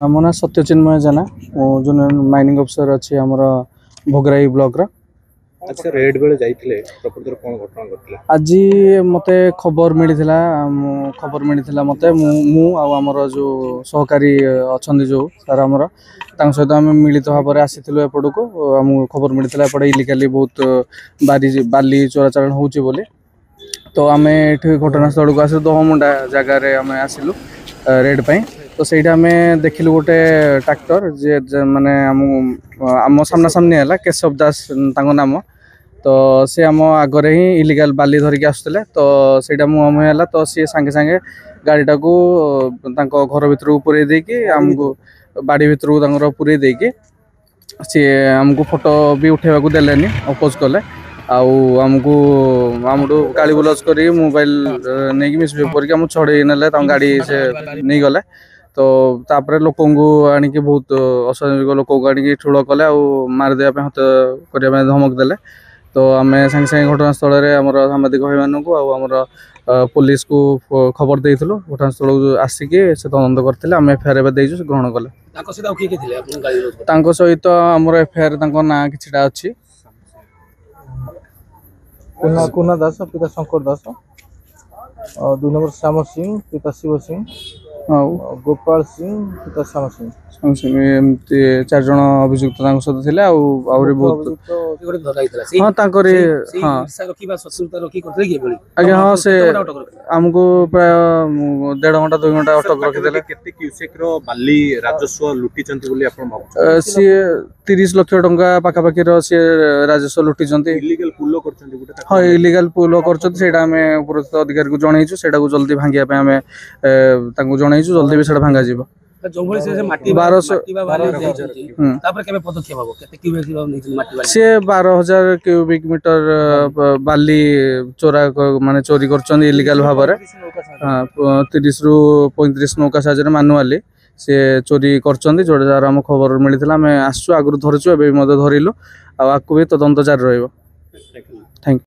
आम ना सत्यचिन्मय जेना जो माइनिंग अफिसर अच्छी आमर भोगराई ब्लॉक अच्छा रेड बेले जाइथिले प्रकृतिर कोन घटना घटला आज मते खबर मिलता मते मु आमर जो सहकारी अच्छा जो सर आमर सहित आम मिलित भाव में आसी एपड़ को आम खबर मिलता एपटे इलिगाली बहुत बाली चोराचालान होची बोली तो आम ये घटनास्थल को आस दहमुंडा जगार आम आसिलु रेड पाई तो सहीटा आम देखिलु गोटे ट्रैक्टर जे माने आम सामना सामनी है केशव दास तांको नाम तो सी आम आगरे ही इलिगाल बाली धरिकी आसुले तो सहीटा मुहमुही तो सी सांगे सांगे गाड़ीटा को घर भर पूरे देकी आमको बाड़ी भर पूरे देकी सी आमको फोटो भी उठेवा को देलेनी अपोज कले आमको गाड़ी बुलज कर मोबाइल नहीं मिसबिहेव करके आम छड़े ने गाड़ी से नहीं गले तो तापर लोक आनिकी बहुत असामाजिक लोक आनिकी ठूल कले मारिदेवा हत्या करने धमक देले तो आम सांगे सांगे घटनास्थल में आम सांबादिक भाई मानक आमर पुलिस को खबर देइथिलु घटनास्थल आसिकी से तदंत करथिले आम एफआईआर एवं ग्रहण कले सहित आमर एफआईआर ना किछिटा अछि कुना दास पिता शंकर दास और 2 नंबर श्याम सिंह पिता शिव सिंह गोपाल सिंह पिता श्याम सिंह एमती 4 जन अभियुक्त सहित थे बहुत हाँ आज्ञा हाँ से आमको प्राय 1.5 घंटा 2 घंटा अटक रखीदे केते क्यूसेक रो बाली राजस्व लुटिचंती बोली आपण सी 30 लाख टंका पाखापाखि सी राजस्व लुटिचंती इलीगल पुल करचंती गुटे हाँ इलीगल पुल करचंती सेटा हमें उपरोक्त अधिकारी को जणैछु सेटा को जल्दी भांगिया पे हमें तांको जणैछु जल्दी भी सेटा भांगा जीवो सी 12,000 क्यूबिक मीटर बाली चोरा माने चोरी कर इलिगाल भाव 30 रु 35 नौका साहाଯ୍ୟରେ मानुआली सी चोरी कर जो जार आम खबर मिलता आम आसु आगु धरचु धरलु आगे भी तदंत जारी रही। Thank you.